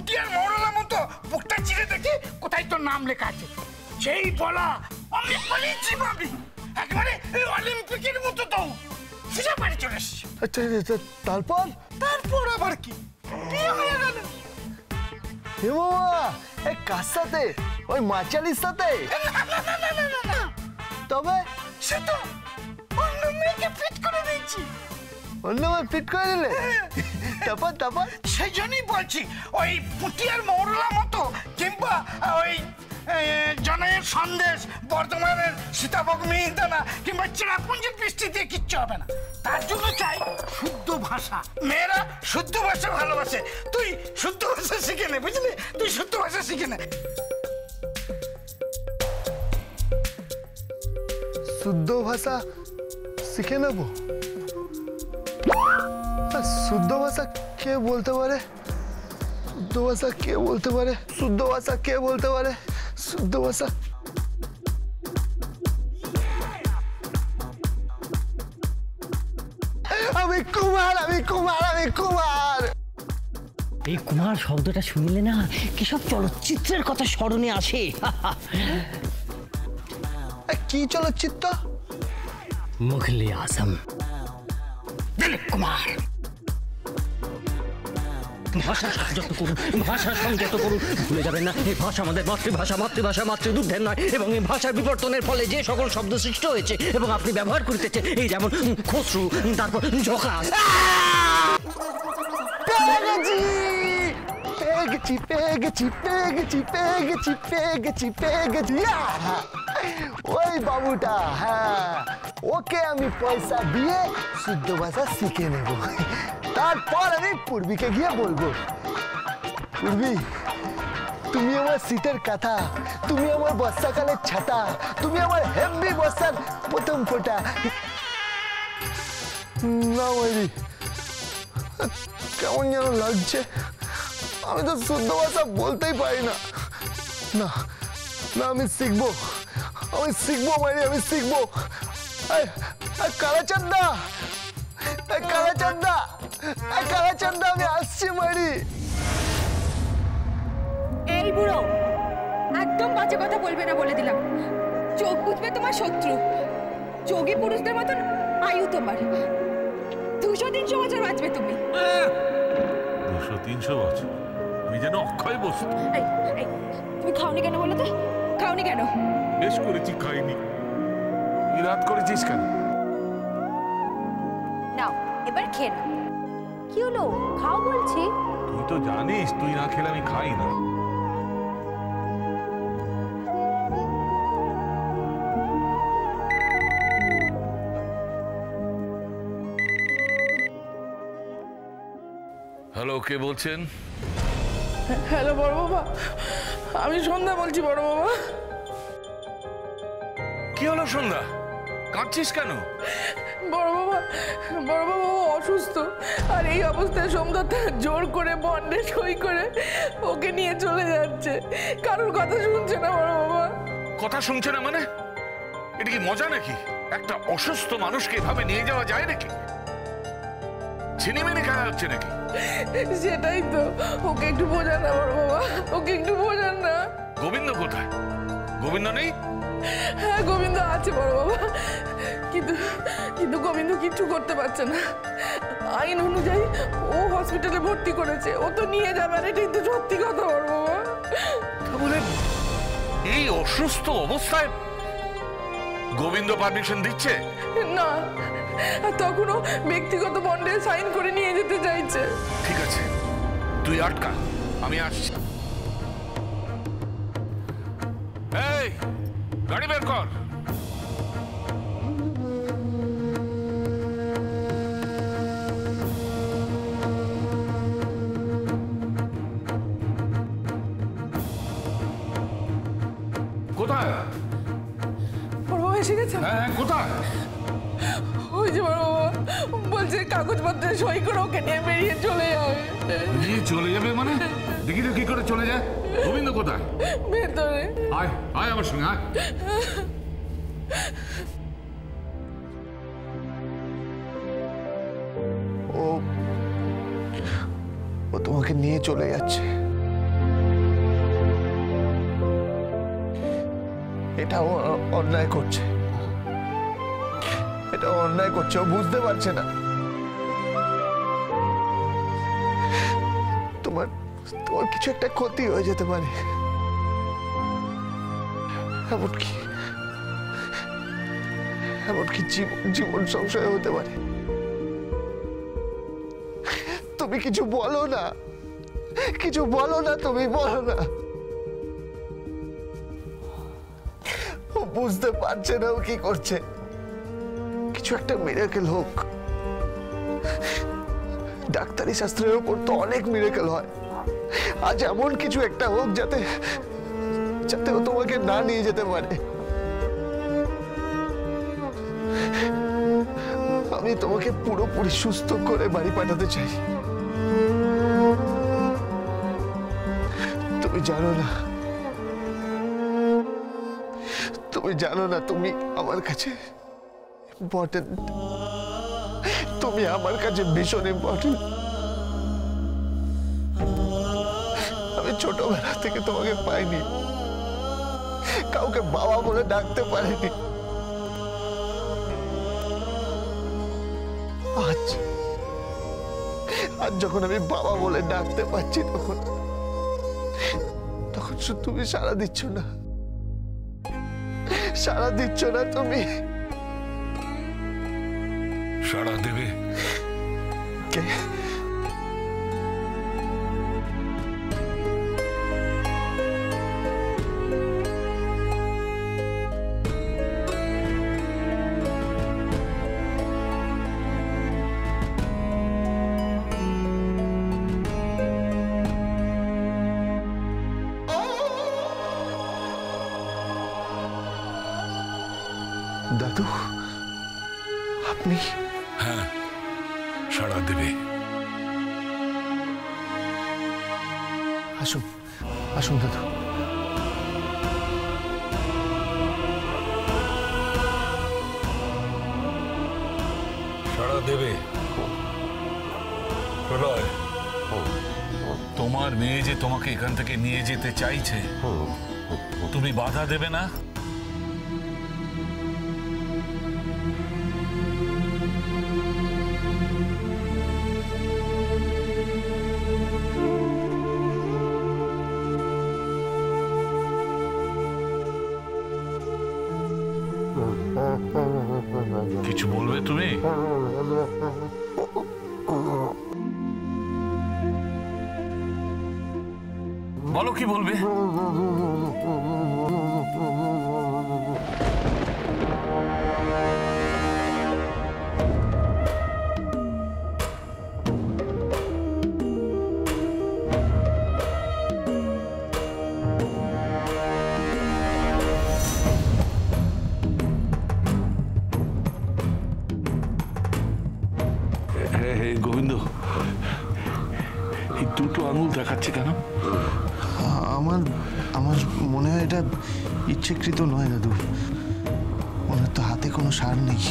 পুটিয়ার মরলা মতো বুকটা চিরে দেখি কোথায় তোর নাম লেখা আছে। যেই বলা আমি বলেছি ভাবি, একেবারে অলিম্পিকের মতো তো সোজা বাড়ি চলে এসেছি। আচ্ছা তারপর? তারপর আবার কি, বিয়ে হয়ে গেল। হে বাবা, এই কার সাথে? ওই মাচালির সাথে? তবে সে তো অন্য মেয়েকে ফিট করে দিয়েছি। অন্য মেয়ে ফিট করে দিলে? তারপর সেই জন্যই বলছি, ওই পুটিয়ার মরলা মতো কিংবা ওই জনের সন্দেশ, বর্ধমানের সীতাভোগ মিহিদানা কিংবা চেরাপুঞ্জির বৃষ্টি দিয়ে কিচ্ছু হবে না। তার জন্য চাই শুদ্ধ ভাষা। মেয়েরা শুদ্ধ ভাষা ভালোবাসে। তুই শুদ্ধ ভাষা শিখে নে, বুঝলি? তুই শুদ্ধ ভাষা শিখে নে। শুদ্ধ ভাষা শিখে নেব? শুদ্ধ ভাষা কে বলতে পারে? শুদ্ধ ভাষা কে বলতে পারে? শুদ্ধ ভাষা কে বলতে পারে? শুদ্ধ ভাষা আমি কুমার, আমি কুমার, আমি কুমার। এই কুমার শব্দটা শুনলে না কি সব চলচ্চিত্রের কথা স্মরণে আসে। কি চলচ্চিত্র? মুঘলে আজম, দিলীপ কুমার। ভাষা সংযত করুন, ভাষা সংযত করুন। ভুলে যাবেন না, এই ভাষা আমাদের মাতৃভাষা, মাতৃভাষা মাতৃদুগ্ধের নয়। এবং এই ভাষার বিবর্তনের ফলে যে সকল শব্দ সৃষ্টি হয়েছে এবং আপনি ব্যবহার করতেছেন, এই যেমন খসরু, তারপর ঝোঁকা। ওই বাবুটা, হ্যাঁ, ওকে আমি পয়সা দিয়ে শুদ্ধ ভাষা শিখে নেব। তারপর আমি পূর্বীকে গিয়ে বলবো, পূর্বী তুমি আমার শীতের কাঁথা, তুমি আমার বর্ষাকালের ছাতা, তুমি আমার হেভি বর্ষার প্রথম ফোঁটা। না মাইরি, কেমন যেন লাগছে। আমি তো শুদ্ধ ভাষা বলতেই পারি না। না না, আমি শিখবো, আমি শিখবো মাইরি, আমি শিখবো। কালাচাঁদা, কালাচাঁদা, কালাচাঁদা, আমি আসছি মাইরি। এই বুড়ো, একদম বাজে কথা বলবে না বলে দিলাম। চোখ বুঝবে তোমার শত্রু। যোগী পুরুষদের মতন আয়ু তোমার। 200-300 বছর বাঁচবে তুমি। 200-300 বছর? আমি যেন অক্ষয় বস্তু। তুমি খাওনি কেন বলো তো? খাওনি কেন? বেশ করেছি, খাইনি। তুই রাত করেছিস কেন? নাও এবার খেয়ে নাও। কি হলো, খাও বলছি। তুই তো জানিস তুই না খেলে আমি খাই না। হ্যালো, কে বলছেন? হ্যালো বড় বাবা, আমি সন্ধ্যা বলছি। বড় বাবা, কি হলো সন্ধ্যা, কাঁদছিস কেন? বড় বাবা, বড় বাবা ও অসুস্থ। আর এই অবস্থায় সোমদত্তা জোর করে বন্ডে সই করে ওকে নিয়ে চলে যাচ্ছে। কারোর কথা শুনছে না বড় বাবা। কথা শুনছে না মানে? এটা কি মজা নাকি? একটা অসুস্থ মানুষকে এভাবে নিয়ে যাওয়া যায় নাকি? ছিনিমিনি খেলা হচ্ছে নাকি? সেটাই তো, ওকে একটু বোঝান না বড় বাবা, ওকে একটু বোঝান না। গোবিন্দ কোথায়? গোবিন্দ নেই? হ্যাঁ গোবিন্দ আছে বড় বাবা, কিন্তু কিন্তু গোবিন্দ কিচ্ছু করতে পারছে না। আইন অনুযায়ী ও হসপিটালে ভর্তি করেছে, ও তো নিয়ে যাবে না, এটাই তো সত্যি কথা বড় বাবা। তাহলে এই অসুস্থ অবস্থায় গোবিন্দ পারমিশন দিচ্ছে না, তখনও ব্যক্তিগত বন্ডে সাইন করে নিয়ে যেতে চাইছে। ঠিক আছে, তুই আটকা, আমি আসছি। এই গাড়ি বের কর। কোথায়? বড় বাবা এসে গেছে? হ্যাঁ, কোথায়? ওই যে বড় বাবা বলছে কাগজপত্রে সই করে ওকে নিয়ে বেরিয়ে চলে যাবে। নিয়ে চলে যাবে মানে? দেখি তো কি করে চলে যায়। গোবিন্দ কোথায়? ভেতরে। আয় আয় আমার সঙ্গে আয়। ও তোমাকে নিয়ে চলে যাচ্ছে। এটা ও অন্যায় করছে, এটা অন্যায় করছে, ও বুঝতে পারছে না। তোমার তোমার কিছু একটা ক্ষতি হয়ে যেতে পারে, এমনকি জীবন সংশয় হতে পারে। তুমি কিছু বলো না, কিছু বলো না, তুমি বলো না। ও বুঝতে পারছে না ও কি করছে। কিছু একটা মিরাকেল হোক। ডাক্তারি শাস্ত্রের উপর তো অনেক মিরাকেল হয়। আজ এমন কিছু একটা হোক যাতে যাতে ও তোমাকে না নিয়ে যেতে পারে। আমি তোমাকে পুরোপুরি সুস্থ করে বাড়ি পাঠাতে চাই। তুমি জানো না, তুমি জানো না তুমি আমার কাছে ইম্পর্টেন্ট। তুমি আমার কাছে ভীষণ ইম্পর্টেন্ট। আমি ছোটবেলা থেকে তোমাকে পাইনি, কাউকে বাবা বলে ডাকতে পারিনি। আজ যখন আমি বাবা বলে ডাকতে পারছি তখন তুমি সাড়া দিচ্ছ না, সাড়া দিচ্ছ না। তুমি সাড়া দেবে কে? দাদু, আপনি? হ্যাঁ, সাড়া দেবে। আসুন, আসুন দাদু। সাড়া দেবে। প্রলয়, তোমার মেয়ে যে তোমাকে এখান থেকে নিয়ে যেতে চাইছে, তুমি বাধা দেবে না? কিছু বলবে তুমি? বলো, কি বলবে? গোবিন্দ, এই দুটো আঙুল দেখাচ্ছে কেন? আমার মনে হয় এটা ইচ্ছেকৃত নয় দাদু। ওনার তো হাতে কোনো সার নেই।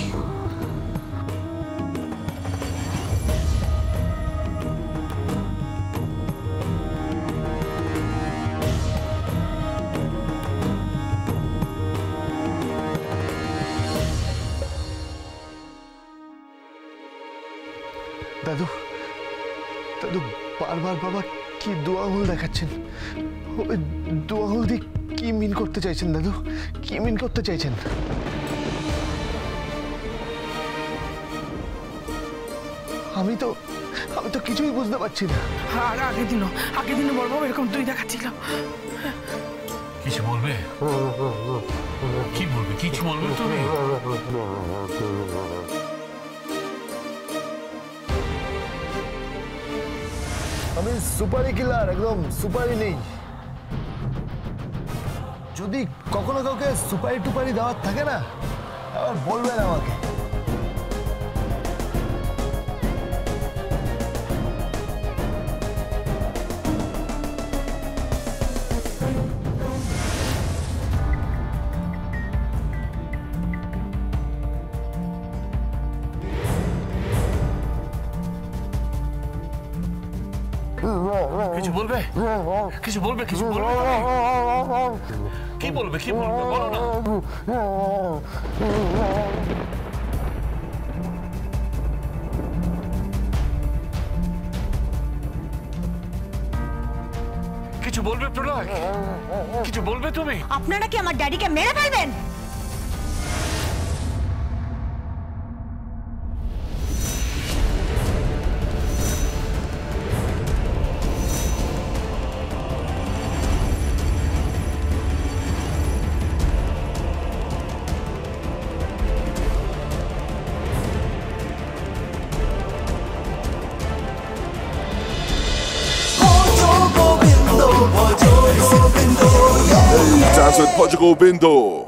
দাদু, দাদু বারবার বাবা কি দু আঙুল দেখাচ্ছেন? ওই দু আঙুল দিয়ে কি মিন করতে চাইছেন দাদু? কি মিন করতে চাইছেন? আমি তো কিছুই বুঝতে পারছি না। আর আগের দিনও বড়বাবু এরকম তুই দেখাচ্ছিল। কিছু বলবে? কি বলবে? কিছু বলবে তুমি? আমি সুপারি কিলার, একদম সুপারি নেই। যদি কখনো কাউকে সুপারি টুপারি দেওয়ার থাকে না, আবার বলবেন আমাকে। কিছু বলবে কিছু বলবে কিছু বলবে তুমি? কি বলবে কি বলবে বলো না। কিছু বলবে প্রলয়? কিছু বলবে তুমি? আপনারা কি আমার ড্যাডিকে মেরে ফেলবেন? Dance with Portugal Bindo.